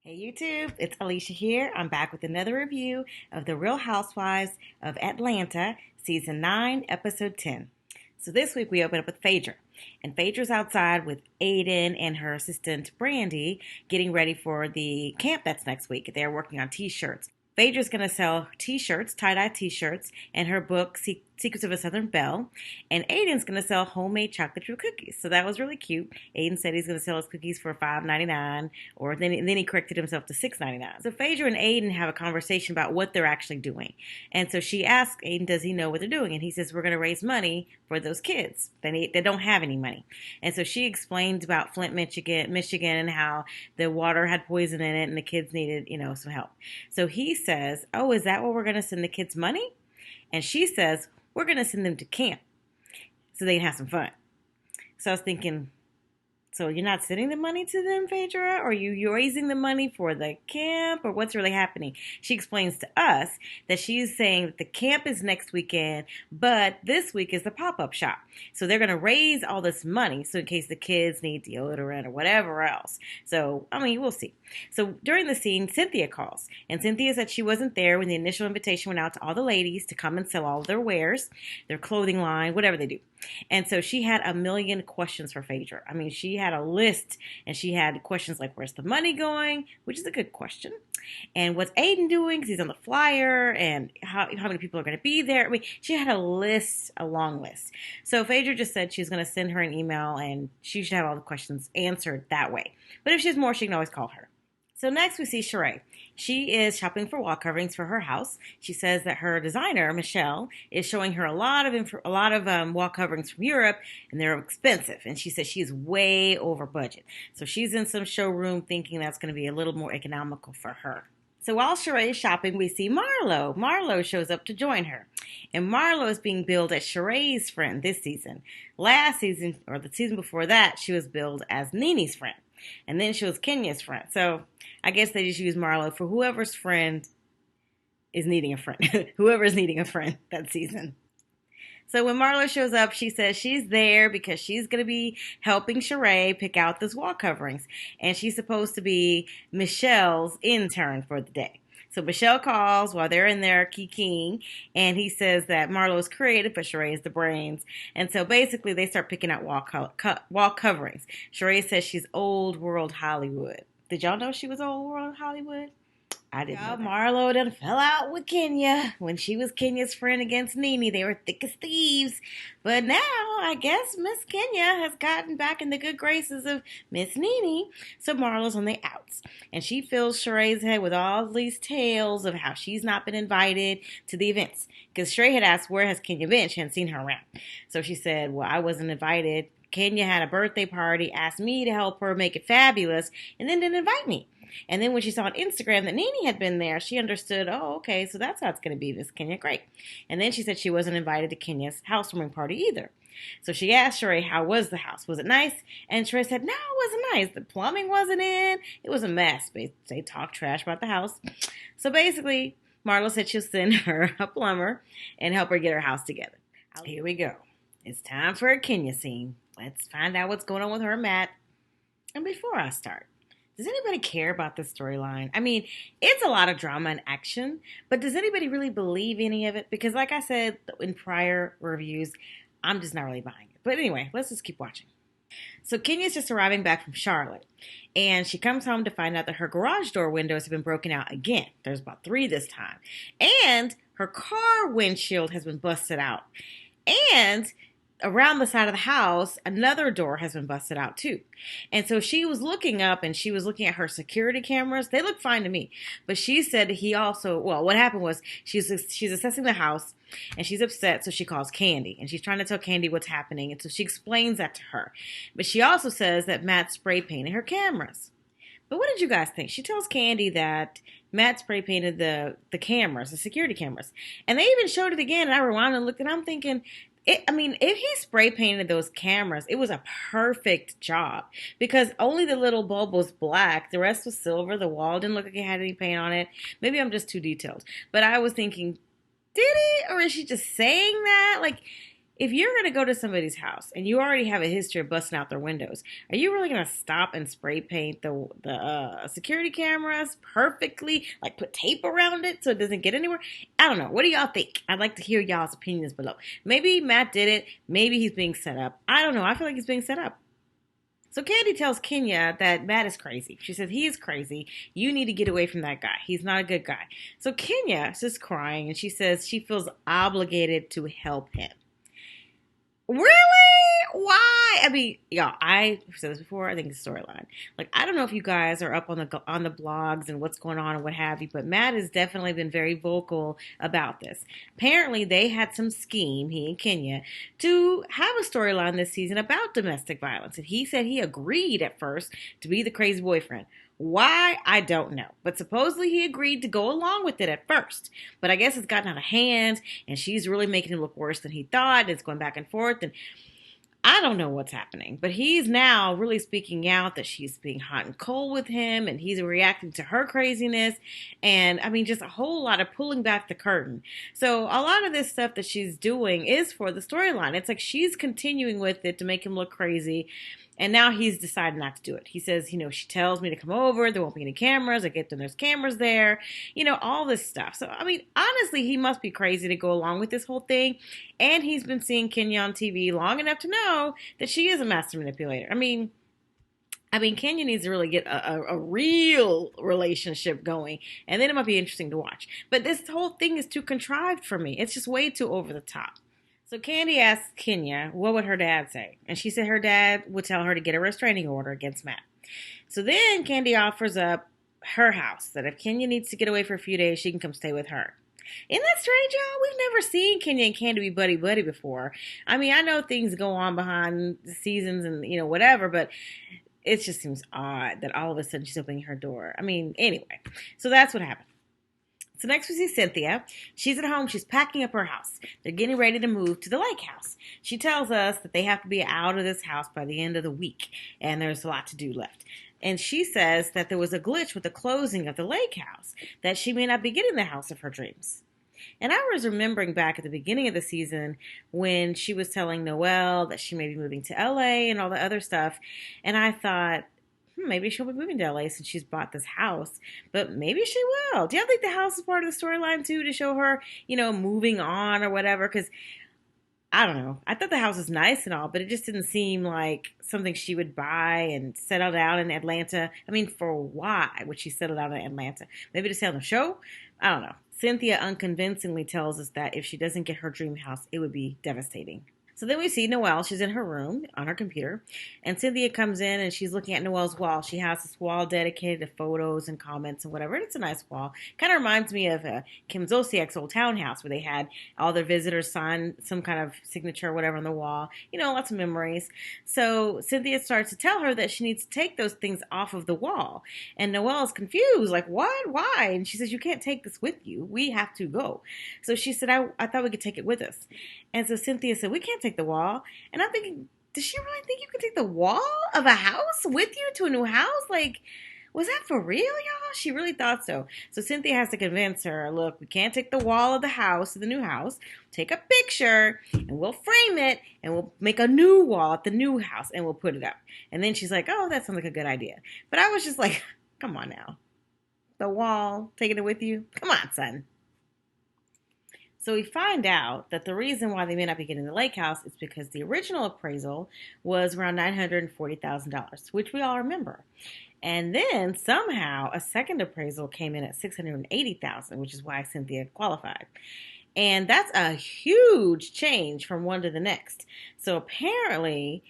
Hey YouTube, it's Alicia here. I'm back with another review of The Real Housewives of Atlanta, Season 9, Episode 10. So this week we open up with Phaedra. And Phaedra's outside with Aiden and her assistant Brandy getting ready for the camp that's next week. They're working on t-shirts. Phaedra's going to sell t-shirts, tie-dye t-shirts, and her book, Secrets of a Southern Belle. And Aiden's going to sell homemade chocolate chip cookies. So that was really cute. Aiden said he's going to sell his cookies for $5.99, or then he corrected himself to $6.99. So Phaedra and Aiden have a conversation about what they're actually doing. And so she asks Aiden, does he know what they're doing? And he says, we're going to raise money for those kids. They don't have any money. And so she explained about Flint, Michigan, and how the water had poison in it and the kids needed, some help. So he says, oh, is that what we're going to send the kids money? And she says, we're going to send them to camp so they can have some fun. So I was thinking, so you're not sending the money to them, Phaedra? Or you're raising the money for the camp? Or what's really happening? She explains to us that she's saying that the camp is next weekend, but this week is the pop-up shop. So they're going to raise all this money so in case the kids need deodorant or whatever else. So, we'll see. So during the scene, Cynthia calls. And Cynthia said she wasn't there when the initial invitation went out to all the ladies to come and sell all of their wares, their clothing line, whatever they do. And so she had a million questions for Phaedra. She had a list, and she had questions like, where's the money going? Which is a good question. And what's Aiden doing? Because he's on the flyer, and how many people are going to be there? She had a list, a long list. So Phaedra just said she was going to send her an email, and she should have all the questions answered that way. But if she has more, she can always call her. So next we see Sheree. She is shopping for wall coverings for her house. She says that her designer, Michelle, is showing her a lot of wall coverings from Europe, and they're expensive. And she says she's way over budget. So she's in some showroom thinking that's going to be a little more economical for her. So while Sheree is shopping, we see Marlo. Marlo shows up to join her. And Marlo is being billed as Sheree's friend this season. Last season, or the season before that, she was billed as Nene's friend. And then she was Kenya's friend. So I guess they just use Marlo for whoever's friend is needing a friend. Whoever's needing a friend that season. So when Marlo shows up, she says she's there because she's going to be helping Sheree pick out those wall coverings. And she's supposed to be Michelle's intern for the day. So Michelle calls while they're in there kikiing, and he says that Marlo is creative, but Sheree is the brains. And so basically they start picking out wall coverings. Sheree says she's old world Hollywood. Did y'all know she was old world Hollywood? I didn't know that. Marlo done fell out with Kenya when she was Kenya's friend against Nene. They were thick as thieves. But now, I guess Miss Kenya has gotten back in the good graces of Miss Nene. So Marlo's on the outs. And she fills Sheree's head with all these tales of how she's not been invited to the events. Because Sheree had asked, where has Kenya been? She hadn't seen her around. So she said, well, I wasn't invited. Kenya had a birthday party, asked me to help her make it fabulous, and then didn't invite me. And then when she saw on Instagram that Nene had been there, she understood, oh, okay, so that's how it's going to be, Miss Kenya. Great. And then she said she wasn't invited to Kenya's housewarming party either. So she asked Sheree, how was the house? Was it nice? And Sheree said, no, it wasn't nice. The plumbing wasn't in. It was a mess. They talked trash about the house. So basically, Marlo said she'll send her a plumber and help her get her house together. Here we go. It's time for a Kenya scene. Let's find out what's going on with her and Matt. And before I start, does anybody care about this storyline? It's a lot of drama and action, but does anybody really believe any of it? Because like I said in prior reviews, I'm just not really buying it. But anyway, let's just keep watching. So Kenya's just arriving back from Charlotte, and she comes home to find out that her garage door windows have been broken out again. There's about 3 this time. And her car windshield has been busted out. And around the side of the house, another door has been busted out too. And so she was looking up and she was looking at her security cameras. They look fine to me. But she said he also, what happened was she's assessing the house and she's upset. So she calls Candy and she's trying to tell Candy what's happening. And so she explains that to her. But she also says that Matt spray painted her cameras. But what did you guys think? She tells Candy that Matt spray painted the cameras, the security cameras. And they even showed it again. And I rewound and looked and I'm thinking, if he spray painted those cameras, it was a perfect job because only the little bulb was black. The rest was silver. The wall didn't look like it had any paint on it. Maybe I'm just too detailed. But I was thinking, did he? Or is she just saying that? if you're going to go to somebody's house and you already have a history of busting out their windows, are you really going to stop and spray paint the security cameras perfectly? Like put tape around it so it doesn't get anywhere? I don't know. What do y'all think? I'd like to hear y'all's opinions below. Maybe Matt did it. Maybe he's being set up. I don't know. I feel like he's being set up. So Candy tells Kenya that Matt is crazy. She says, he is crazy. You need to get away from that guy. He's not a good guy. So Kenya is just crying, and she says she feels obligated to help him. Really? Why? I mean, y'all, I've said this before. I think it's a storyline. Like, I don't know if you guys are up on the blogs and what's going on and what have you, but Matt has definitely been very vocal about this. Apparently, they had some scheme, he and Kenya, to have a storyline this season about domestic violence. And he said he agreed at first to be the crazy boyfriend. Why? I don't know. But supposedly he agreed to go along with it at first. But I guess it's gotten out of hand, and she's really making him look worse than he thought. It's going back and forth, and I don't know what's happening. But he's now really speaking out that she's being hot and cold with him, and he's reacting to her craziness. And, I mean, just a whole lot of pulling back the curtain. So a lot of this stuff that she's doing is for the storyline. It's like she's continuing with it to make him look crazy. And now he's decided not to do it. He says, she tells me to come over. There won't be any cameras. I get them. There's cameras there. All this stuff. So, I mean, honestly, he must be crazy to go along with this whole thing. And he's been seeing Kenya on TV long enough to know that she is a master manipulator. I mean, Kenya needs to really get a real relationship going. And then it might be interesting to watch. But this whole thing is too contrived for me. It's just way too over the top. So Candy asked Kenya, what would her dad say? And she said her dad would tell her to get a restraining order against Matt. So then Candy offers up her house, that if Kenya needs to get away for a few days, she can come stay with her. Isn't that strange, y'all? We've never seen Kenya and Candy be buddy-buddy before. I mean, I know things go on behind the seasons and, whatever, but it just seems odd that all of a sudden she's opening her door. I mean, anyway, so that's what happened. So next we see Cynthia. She's at home. She's packing up her house. They're getting ready to move to the lake house. She tells us that they have to be out of this house by the end of the week, and there's a lot to do left. And she says that there was a glitch with the closing of the lake house, that she may not be getting the house of her dreams. And I was remembering back at the beginning of the season when she was telling Noelle that she may be moving to LA and all the other stuff. And I thought, maybe she'll be moving to LA since she's bought this house, but maybe she will. Do y'all think the house is part of the storyline too, to show her, moving on or whatever? Because I don't know. I thought the house was nice and all, but it just didn't seem like something she would buy and settle down in Atlanta. I mean, for why would she settle down in Atlanta? Maybe to stay on the show? I don't know. Cynthia unconvincingly tells us that if she doesn't get her dream house, it would be devastating. So then we see Noelle. She's in her room on her computer. And Cynthia comes in and she's looking at Noelle's wall. She has this wall dedicated to photos and comments and whatever. And it's a nice wall. Kind of reminds me of Kim Zolciak's old townhouse where they had all their visitors sign some kind of signature or whatever on the wall. Lots of memories. So Cynthia starts to tell her that she needs to take those things off of the wall. And Noelle's confused. Like, what? Why? And she says, you can't take this with you. We have to go. So she said, I thought we could take it with us. And so Cynthia said, we can't take the wall. And I'm thinking, does she really think you can take the wall of a house with you to a new house? Like, was that for real, y'all? She really thought so. So Cynthia has to convince her, look, we can't take the wall of the house, of the new house. Take a picture and we'll frame it and we'll make a new wall at the new house and we'll put it up. And then she's like, oh, that sounds like a good idea. But I was just like, come on now. The wall, taking it with you? Come on, son. So we find out that the reason why they may not be getting the lake house is because the original appraisal was around $940,000, which we all remember. And then somehow a second appraisal came in at $680,000, which is why Cynthia qualified. And that's a huge change from one to the next. So apparently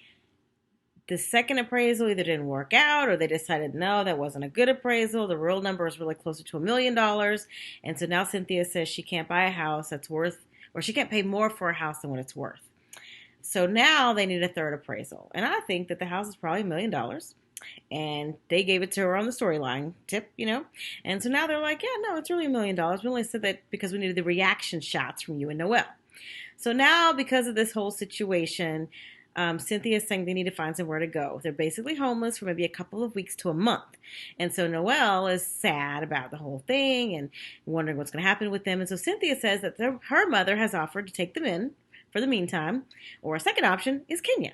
the second appraisal either didn't work out or they decided, no, that wasn't a good appraisal. The real number is really closer to $1 million. And so now Cynthia says she can't buy a house that's worth, or she can't pay more for a house than what it's worth. So now they need a third appraisal. And I think that the house is probably $1 million. And they gave it to her on the storyline tip, And so now they're like, yeah, no, it's really $1 million. We only said that because we needed the reaction shots from you and Noelle. So now because of this whole situation, Cynthia is saying they need to find somewhere to go. They're basically homeless for maybe a couple of weeks to a month. And so Noelle is sad about the whole thing and wondering what's going to happen with them. And so Cynthia says that her mother has offered to take them in for for the meantime. Or a second option is Kenya.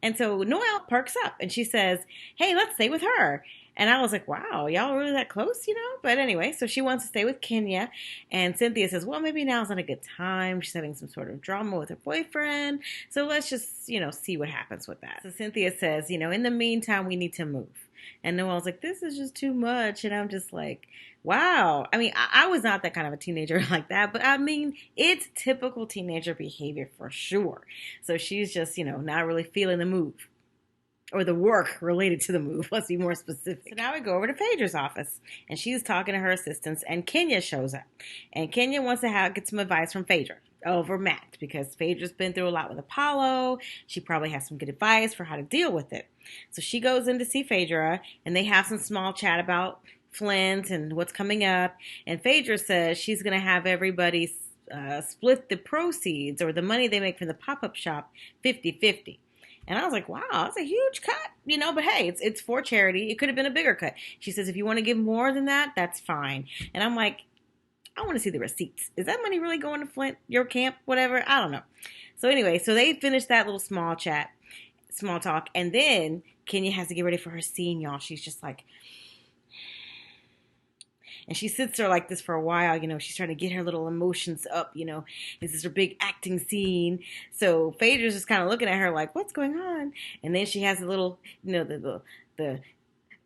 And so Noelle perks up and she says, hey, let's stay with her. And I was like, wow, y'all really that close, But anyway, so she wants to stay with Kenya. And Cynthia says, well, maybe now's not a good time. She's having some sort of drama with her boyfriend. So let's just, see what happens with that. So Cynthia says, in the meantime, we need to move. And Noelle's like, this is just too much. And I'm just like, wow. I mean, I was not that kind of a teenager like that. But I mean, it's typical teenager behavior for sure. So she's just, not really feeling the move. Or the work related to the move. Let's be more specific. So now we go over to Phaedra's office. And she's talking to her assistants. And Kenya shows up. And Kenya wants to get some advice from Phaedra over Matt. Because Phaedra's been through a lot with Apollo. She probably has some good advice for how to deal with it. So she goes in to see Phaedra. And they have some small chat about Flint and what's coming up. And Phaedra says she's going to have everybody split the proceeds. Or the money they make from the pop-up shop 50-50. And I was like, wow, that's a huge cut, but hey, it's for charity. It could have been a bigger cut. She says, if you want to give more than that, that's fine. And I'm like, I want to see the receipts. Is that money really going to Flint, your camp, whatever? I don't know. So anyway, so they finished that little small talk. And then Kenya has to get ready for her scene, y'all. She's just like, and she sits there like this for a while, she's trying to get her little emotions up, This is her big acting scene. So Phaedra's just kind of looking at her like, what's going on? And then she has a little,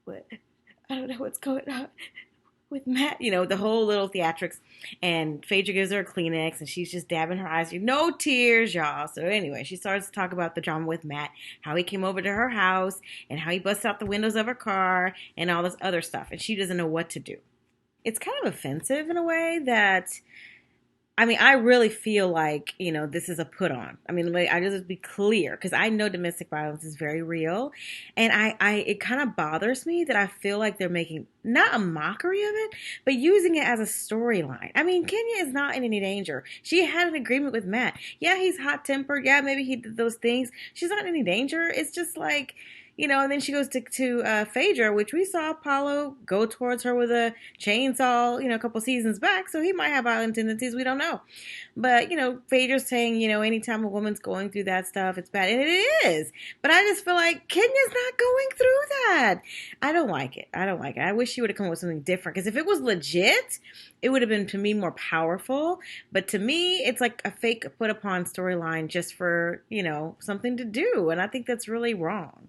what, I don't know what's going on with Matt, the whole little theatrics. And Phaedra gives her a Kleenex and she's just dabbing her eyes. No tears, y'all. So anyway, she starts to talk about the drama with Matt, how he came over to her house and how he busted out the windows of her car and all this other stuff. And she doesn't know what to do. It's kind of offensive in a way that, I really feel like, this is a put on. I just be clear because I know domestic violence is very real. And it kind of bothers me that I feel like they're making not a mockery of it, but using it as a storyline. Kenya is not in any danger. She had an agreement with Matt. Yeah, he's hot tempered. Yeah, maybe he did those things. She's not in any danger. It's just like, and then she goes to Phaedra, which we saw Apollo go towards her with a chainsaw, a couple seasons back. So he might have violent tendencies. We don't know. But, Phaedra's saying, anytime a woman's going through that stuff, it's bad. And it is. But I just feel like Kenya's not going through that. I don't like it. I wish she would have come up with something different. Because if it was legit, it would have been, to me, more powerful. But to me, it's like a fake put upon storyline just for, something to do. And I think that's really wrong.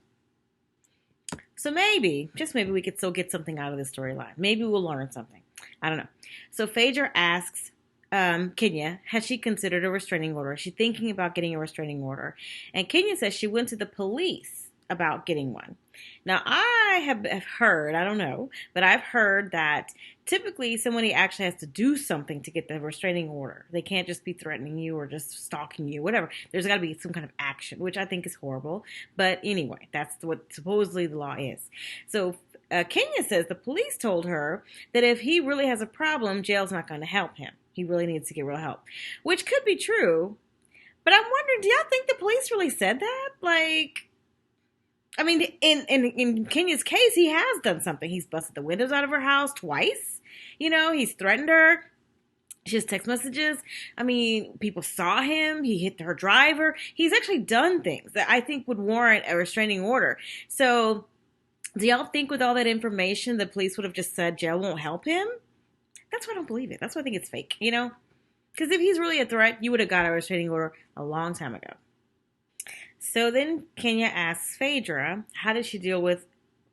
So maybe, just maybe, we could still get something out of this storyline. Maybe we'll learn something. I don't know. So Phaedra asks Kenya, has she considered a restraining order? Is she thinking about getting a restraining order? And Kenya says she went to the police about getting one. Now, I have heard, I don't know, but I've heard that typically somebody actually has to do something to get the restraining order. They can't just be threatening you or just stalking you, whatever. There's got to be some kind of action, which I think is horrible. But anyway, that's what supposedly the law is. So Kenya says the police told her that if he really has a problem, jail's not going to help him. He really needs to get real help, which could be true. But I'm wondering, do y'all think the police really said that? In Kenya's case, he has done something. He's busted the windows out of her house twice. He's threatened her. She has text messages. People saw him. He hit her driver. He's actually done things that I think would warrant a restraining order. So do y'all think with all that information, the police would have just said jail won't help him? That's why I don't believe it. That's why I think it's fake, Because if he's really a threat, you would have got a restraining order a long time ago. So then Kenya asks Phaedra, how did she deal with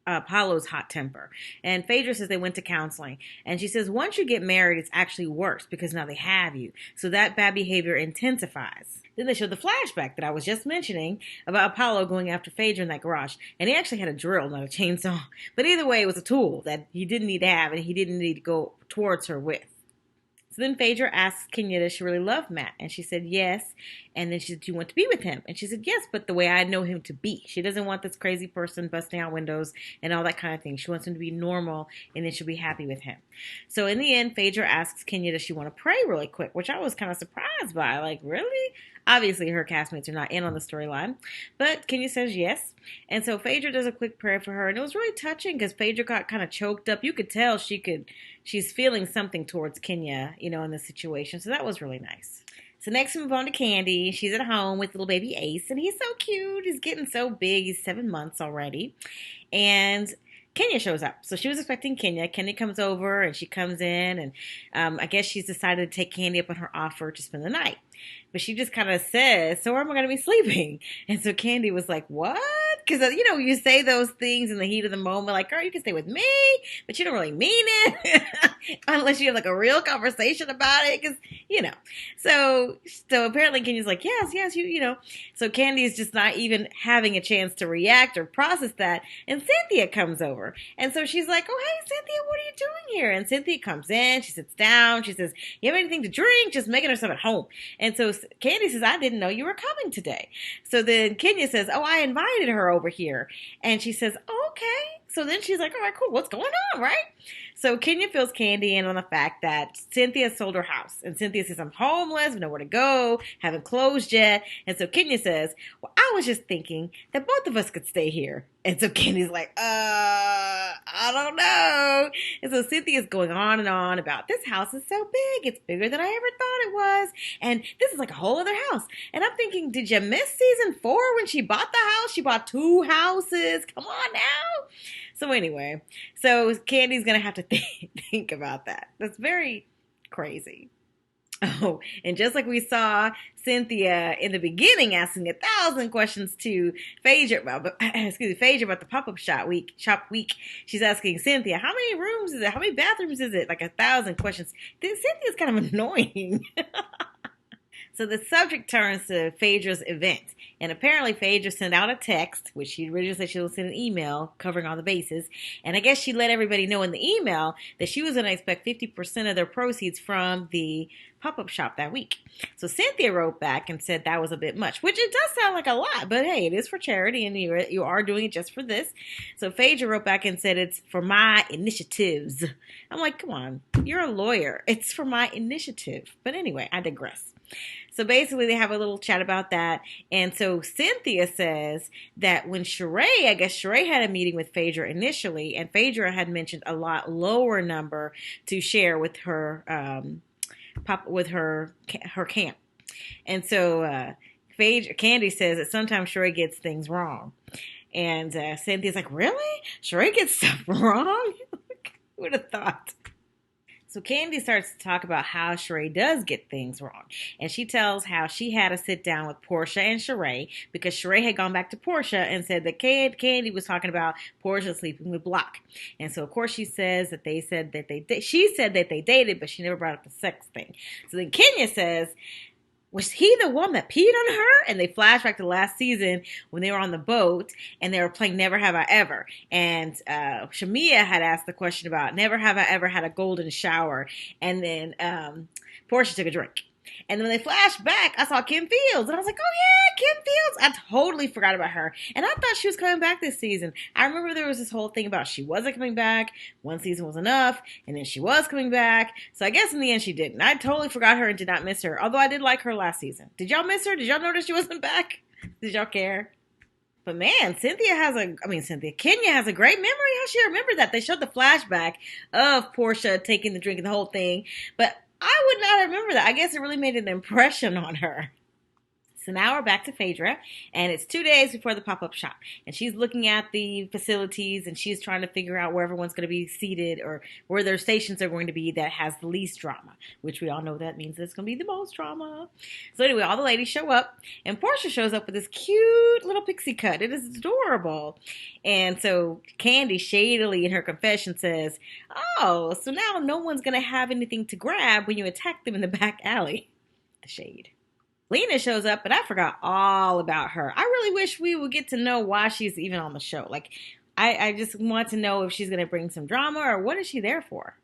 Apollo's hot temper? And Phaedra says they went to counseling. And she says, once you get married, it's actually worse because now they have you. So that bad behavior intensifies. Then they showed the flashback that I was just mentioning about Apollo going after Phaedra in that garage. And he actually had a drill, not a chainsaw. But either way, it was a tool that he didn't need to have and he didn't need to go towards her with. So then Phaedra asks Kenya, does she really love Matt? And she said, yes. And then she said, do you want to be with him? And she said, yes, but the way I know him to be. She doesn't want this crazy person busting out windows and all that kind of thing. She wants him to be normal, and then she'll be happy with him. So in the end, Phaedra asks Kenya, does she want to pray really quick? Which I was kind of surprised by. Like, really? Obviously, her castmates are not in on the storyline. But Kenya says yes. And so Phaedra does a quick prayer for her. And it was really touching because Phaedra got kind of choked up. You could tell she's feeling something towards Kenya, in this situation. So that was really nice. So next we move on to Candy. She's at home with little baby Ace, and he's so cute. He's getting so big. He's 7 months already. And Kenya shows up. So she was expecting Kenya. Kenya comes over and she comes in, and I guess she's decided to take Candy up on her offer to spend the night. But she just kind of says, "So where am I going to be sleeping?" And so Candy was like, "What?" Because, you say those things in the heat of the moment, like, "Girl, you can stay with me," but you don't really mean it unless you have like a real conversation about it. Because, you know. So apparently Kenya's like, yes, you. So Candy is just not even having a chance to react or process that. And Cynthia comes over. And so she's like, "Oh, hey, Cynthia, what are you doing here?" And Cynthia comes in. She sits down. She says, "You have anything to drink?" Just making herself at home. And so Candy says, "I didn't know you were coming today." So then Kenya says, "Oh, I invited her over here." And she says, "Oh, okay." So then she's like, "All right, cool. What's going on, right?" So Kenya fills Candy in on the fact that Cynthia sold her house. And Cynthia says, "I'm homeless, nowhere to go, haven't closed yet." And so Kenya says, "Well, I was just thinking that both of us could stay here." And so Candy's like, I don't know. And so Cynthia's going on and on about, "This house is so big. It's bigger than I ever thought it was. And this is like a whole other house." And I'm thinking, did you miss season 4 when she bought the house? She bought 2 houses. Come on now. So anyway, so Candy's going to have to think about that. That's very crazy. Oh, and just like we saw Cynthia in the beginning asking 1,000 questions to Phaedra about, Phaedra about the pop-up shop week, she's asking Cynthia, "How many rooms is it? How many bathrooms is it?" Like 1,000 questions. Cynthia's kind of annoying. So the subject turns to Phaedra's event. And apparently Phaedra sent out a text, which she originally said she would send an email covering all the bases. And I guess she let everybody know in the email that she was going to expect 50% of their proceeds from the pop-up shop that week. So Cynthia wrote back and said that was a bit much, which it does sound like a lot, but hey, it is for charity and you are doing it just for this. So Phaedra wrote back and said, "It's for my initiatives." I'm like, come on, you're a lawyer. It's for my initiative. But anyway, I digress. So basically they have a little chat about that. And so Cynthia says that when Sheree, I guess Sheree had a meeting with Phaedra initially, and Phaedra had mentioned a lot lower number to share with her her camp. And so Candy says that sometimes Sheree gets things wrong. And Cynthia's like, "Really? Sheree gets stuff wrong?" Who would have thought? So Candy starts to talk about how Sheree does get things wrong. And she tells how she had to sit down with Portia and Sheree because Sheree had gone back to Portia and said that Candy was talking about Portia sleeping with Block. And so, of course, she says that she said that they dated, but she never brought up the sex thing. So then Kenya says, "Was he the one that peed on her?" And they flash back to last season when they were on the boat and they were playing Never Have I Ever. And Shamia had asked the question about Never Have I Ever had a golden shower. And then Portia took a drink. And then when they flashed back, I saw Kim Fields. And I was like, "Oh, yeah, Kim Fields." I totally forgot about her. And I thought she was coming back this season. I remember there was this whole thing about she wasn't coming back. One season was enough. And then she was coming back. So I guess in the end she didn't. I totally forgot her and did not miss her. Although I did like her last season. Did y'all miss her? Did y'all notice she wasn't back? Did y'all care? But man, Kenya has a great memory. How she remembered that? They showed the flashback of Portia taking the drink and the whole thing. But I would not remember that. I guess it really made an impression on her. So now we're back to Phaedra, and it's 2 days before the pop-up shop. And she's looking at the facilities, and she's trying to figure out where everyone's going to be seated or where their stations are going to be that has the least drama, which we all know that means it's going to be the most drama. So anyway, all the ladies show up, and Portia shows up with this cute little pixie cut. It is adorable. And so Candy shadily in her confession says, "Oh, so now no one's going to have anything to grab when you attack them in the back alley." The shade. Lena shows up, but I forgot all about her. I really wish we would get to know why she's even on the show. Like, I just want to know if she's going to bring some drama or what is she there for?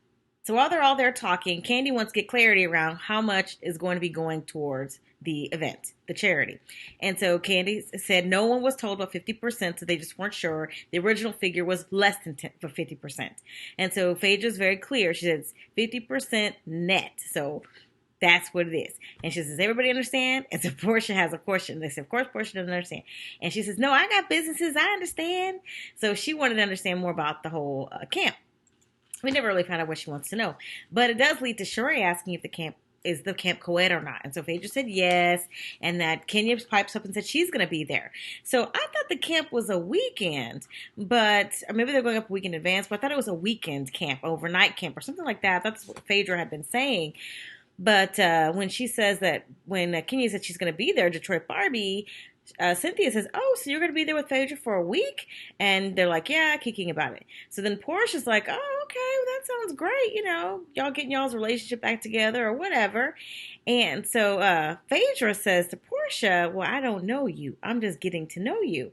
So while they're all there talking, Candy wants to get clarity around how much is going to be going towards the event, the charity. And so Candy said no one was told about 50%, so they just weren't sure. The original figure was less than 50%. And so Phaedra's very clear. She says 50% net. So that's what it is. And she says, "Does everybody understand?" And so Portia has a question. They said, "Of course, Portia doesn't understand." And she says, "No, I got businesses. I understand." So she wanted to understand more about the whole camp. We never really found out what she wants to know. But it does lead to Sheree asking if the camp is the camp co-ed or not? And so Phaedra said yes, and that Kenya pipes up and said she's going to be there. So I thought the camp was a weekend, but or maybe they're going up a week in advance, but I thought it was a weekend camp, overnight camp, or something like that. That's what Phaedra had been saying. But when she says that, when Kenya said she's going to be there, Detroit Barbie, Cynthia says, "Oh, so you're going to be there with Phaedra for a week?" And they're like, "Yeah," kicking about it. So then Portia's like, "Oh, okay, well, that sounds great. Y'all getting y'all's relationship back together or whatever." And so Phaedra says to Portia, "Well, I don't know you. I'm just getting to know you."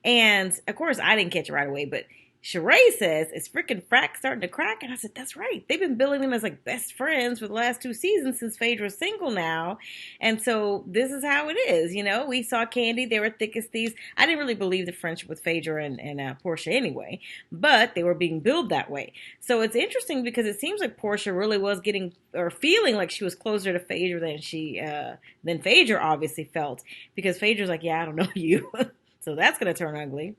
And of course, I didn't catch it right away, but Sheree says, "Is freaking frack starting to crack?" And I said, that's right. They've been billing them as like best friends for the last 2 seasons since Phaedra's single now. And so this is how it is. We saw Candy. They were thick as thieves. I didn't really believe the friendship with Phaedra and Portia anyway, but they were being billed that way. So it's interesting because it seems like Portia really was getting or feeling like she was closer to Phaedra than Phaedra obviously felt, because Phaedra's like, "Yeah, I don't know you." So that's going to turn ugly.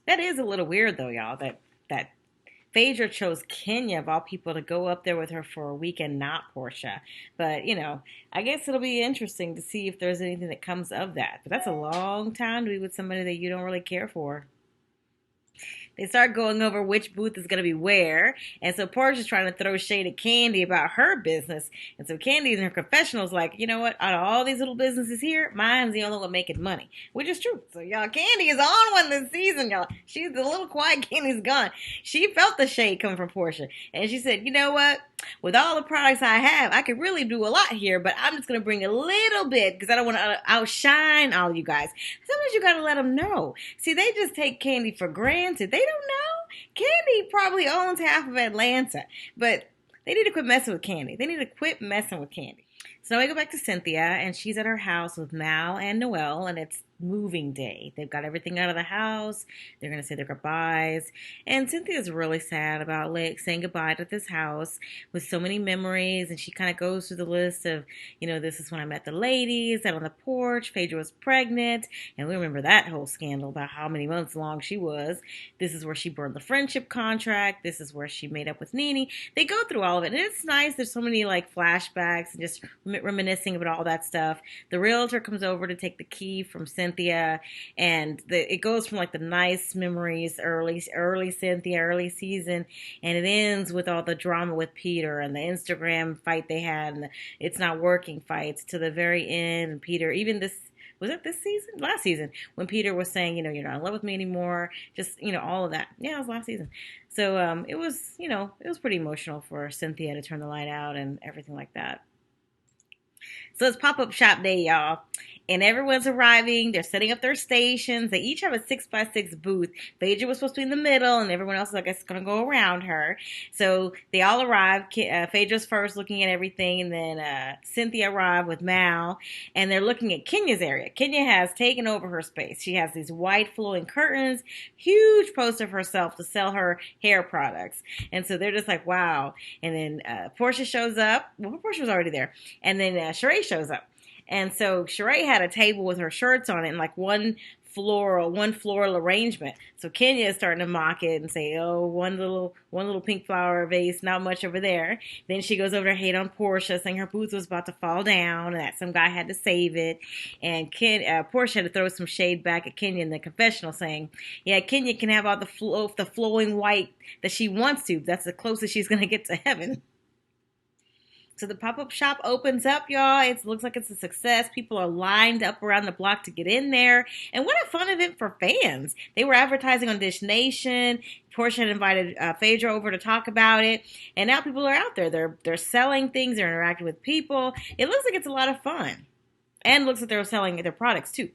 That is a little weird, though, y'all, that Phaedra chose Kenya, of all people, to go up there with her for a week and not Portia. But, I guess it'll be interesting to see if there's anything that comes of that. But that's a long time to be with somebody that you don't really care for. They start going over which booth is going to be where. And so Portia's trying to throw shade at Candy about her business. And so Candy in her confessional is like, "You know what? Out of all these little businesses here, mine's the only one making money." Which is true. So y'all, Candy is on one this season, y'all. She's the little quiet Candy's gone. She felt the shade coming from Portia. And she said, "You know what? With all the products I have, I could really do a lot here, but I'm just going to bring a little bit because I don't want to outshine all you guys." Sometimes you got to let them know. See, they just take Candy for granted. They don't know. Candy probably owns half of Atlanta, but they need to quit messing with Candy. They need to quit messing with Candy. So now we go back to Cynthia, and she's at her house with Mal and Noelle, and it's moving day. They've got everything out of the house. They're going to say their goodbyes. And Cynthia's really sad about saying goodbye to this house with so many memories. And she kind of goes through the list of, this is when I met the ladies out on the porch. Phaedra was pregnant. And we remember that whole scandal about how many months long she was. This is where she burned the friendship contract. This is where she made up with Nene. They go through all of it. And it's nice. There's so many flashbacks and just reminiscing about all that stuff. The realtor comes over to take the key from Cynthia, and it goes from the nice memories, early Cynthia, early season, and it ends with all the drama with Peter and the Instagram fight they had and the it's not working fights to the very end. And Peter, even this season? Last season, when Peter was saying, you're not in love with me anymore. Just, all of that. Yeah, it was last season. So it was pretty emotional for Cynthia to turn the light out and everything like that. So it's pop-up shop day, y'all. And everyone's arriving. They're setting up their stations. They each have a 6x6 booth. Phaedra was supposed to be in the middle, and everyone else is, I guess, going to go around her. So they all arrive. Phaedra's first looking at everything, and then Cynthia arrived with Mal, and they're looking at Kenya's area. Kenya has taken over her space. She has these white flowing curtains, huge poster of herself to sell her hair products. And so they're just like, wow. And then Portia shows up. Well, Portia was already there. And then Sheree shows up. And so Sheree had a table with her shirts on it and one floral arrangement. So Kenya is starting to mock it and say, "Oh, one little pink flower vase, not much over there." Then she goes over to hate on Portia, saying her booth was about to fall down and that some guy had to save it. And Portia had to throw some shade back at Kenya in the confessional, saying, "Yeah, Kenya can have all the flowing white that she wants to. That's the closest she's going to get to heaven." So the pop-up shop opens up, y'all. It looks like it's a success. People are lined up around the block to get in there. And what a fun event for fans. They were advertising on Dish Nation. Portia had invited Phaedra over to talk about it. And now people are out there. They're selling things. They're interacting with people. It looks like it's a lot of fun. And it looks like they're selling their products, too.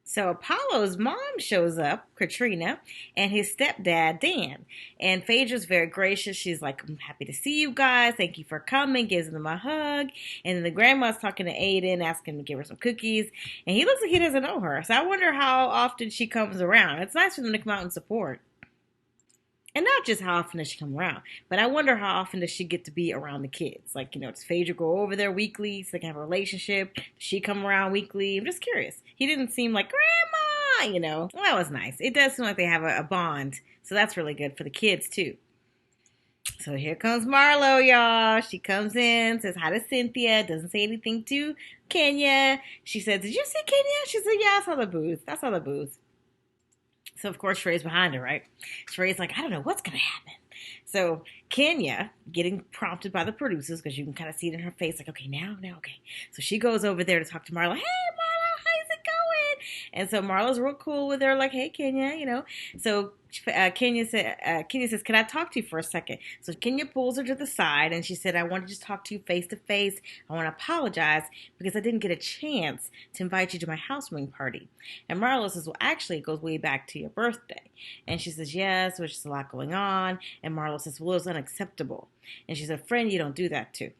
So Apollo's mom shows up, Katrina, and his stepdad, Dan. And Phaedra's very gracious. She's like, "I'm happy to see you guys. Thank you for coming." Gives them a hug. And then the grandma's talking to Aiden, asking him to give her some cookies. And he looks like he doesn't know her. So I wonder how often she comes around. It's nice for them to come out and support. And not just how often does she come around, but I wonder how often does she get to be around the kids? Does Phaedra go over there weekly so they can have a relationship? Does she come around weekly? I'm just curious. He didn't seem like, "Grandma," Well, that was nice. It does seem like they have a bond, so that's really good for the kids, too. So here comes Marlo, y'all. She comes in, says hi to Cynthia, doesn't say anything to Kenya. She said, did you see Kenya? She said, yeah, I saw the booth. I saw the booth. So, of course, Sheray's behind her, right? Sheray's like, I don't know what's going to happen. So Kenya, getting prompted by the producers, because you can kind of see it in her face, like, okay, now, okay. So she goes over there to talk to Marlo. Hey, Marlo, how's it going? And so Marlo's real cool with her, like, hey, Kenya, So Kenya says, can I talk to you for a second? So Kenya pulls her to the side, and she said, I want to just talk to you face to face. I want to apologize because I didn't get a chance to invite you to my housewarming party. And Marlo says, well, actually, it goes way back to your birthday. And she says, yes, there's just a lot going on. And Marlo says, well, it was unacceptable. And she said, friend, you don't do that to.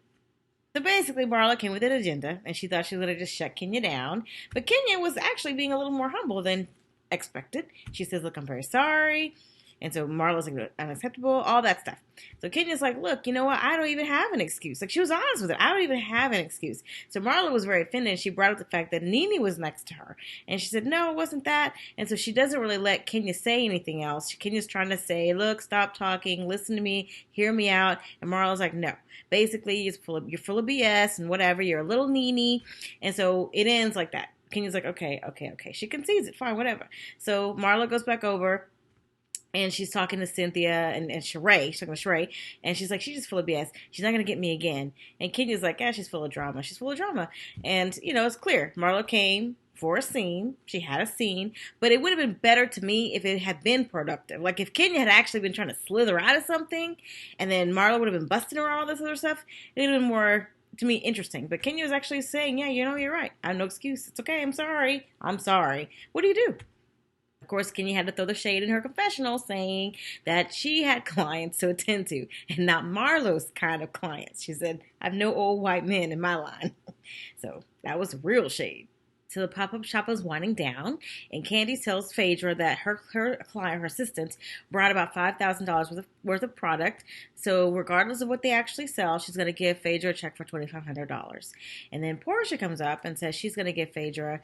So basically, Marlo came with an agenda, and she thought she was going to just shut Kenya down. But Kenya was actually being a little more humble than expected. She says, look, I'm very sorry. And so Marlo's like, unacceptable, all that stuff. So Kenya's like, look, you know what? I don't even have an excuse. Like, she was honest with it. I don't even have an excuse. So Marlo was very offended. She brought up the fact that Nene was next to her. And she said, no, it wasn't that. And so she doesn't really let Kenya say anything else. Kenya's trying to say, look, stop talking, listen to me, hear me out. And Marlo's like, no. Basically, you're full of BS and whatever. You're a little Nene. And so it ends like that. Kenya's like, okay. She concedes it. Fine, whatever. So Marlo goes back over. And she's talking to Cynthia and Sheree. She's talking to Sheree. And she's like, she's just full of BS. She's not going to get me again. And Kenya's like, yeah, she's full of drama. She's full of drama. And, it's clear. Marlo came for a scene. She had a scene. But it would have been better to me if it had been productive. Like, if Kenya had actually been trying to slither out of something, and then Marlo would have been busting her all this other stuff, it would have been more, to me, interesting. But Kenya was actually saying, yeah, you're right. I have no excuse. It's okay. I'm sorry. What do you do? Of course, Kenya had to throw the shade in her confessional, saying that she had clients to attend to and not Marlo's kind of clients. She said, I have no old white men in my line. So that was real shade. So the pop-up shop was winding down, and Candy tells Phaedra that her client, her assistant, brought about $5,000 worth of product. So regardless of what they actually sell, she's going to give Phaedra a check for $2,500. And then Portia comes up and says she's going to give Phaedra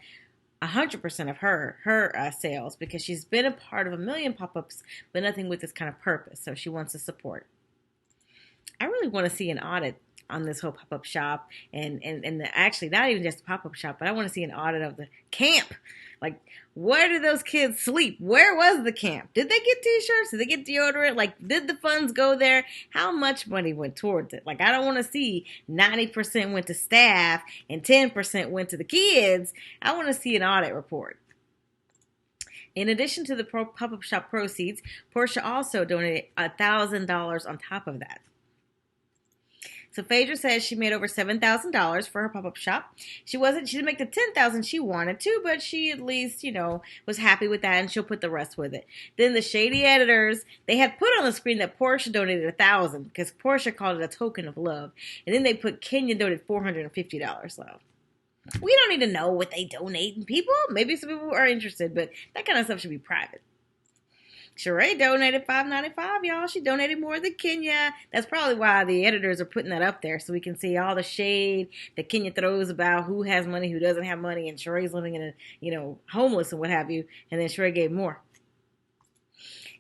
100% of her sales, because she's been a part of 1 million pop-ups, but nothing with this kind of purpose. So she wants to support. I really want to see an audit on this whole pop-up shop, and actually not even just a pop-up shop, but I want to see an audit of the camp. Like, where did those kids sleep? Where was the camp? Did they get t-shirts? Did they get deodorant? Like, did the funds go there? How much money went towards it? Like, I don't want to see 90% went to staff and 10% went to the kids. I want to see an audit report. In addition to the pop-up shop proceeds, Portia also donated $1,000 on top of that. So Phaedra says she made over $7,000 for her pop-up shop. She didn't make the $10,000 she wanted to, but she at least, was happy with that, and she'll put the rest with it. Then the shady editors, they had put on the screen that Portia donated $1,000 because Portia called it a token of love. And then they put Kenya donated $450. So we don't need to know what they donate, people. Maybe some people are interested, but that kind of stuff should be private. Sheree donated $5.95, y'all. She donated more than Kenya. That's probably why the editors are putting that up there, so we can see all the shade that Kenya throws about who has money, who doesn't have money, and Sheree's living in a, homeless and what have you. And then Sheree gave more.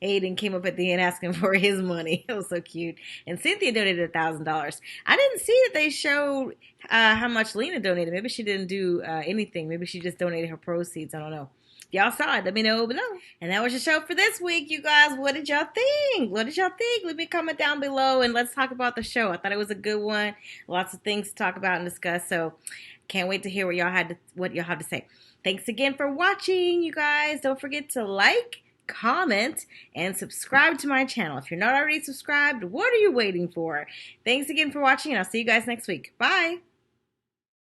Aiden came up at the end asking for his money. It was so cute. And Cynthia donated $1,000. I didn't see that they showed how much Lena donated. Maybe she didn't do anything. Maybe she just donated her proceeds. I don't know. Y'all saw it. Let me know below. And that was your show for this week, you guys. What did y'all think? Leave me a comment down below, and let's talk about the show. I thought it was a good one. Lots of things to talk about and discuss. So can't wait to hear what y'all had to say. Thanks again for watching, you guys. Don't forget to like, comment, and subscribe to my channel. If you're not already subscribed, what are you waiting for? Thanks again for watching, and I'll see you guys next week. Bye.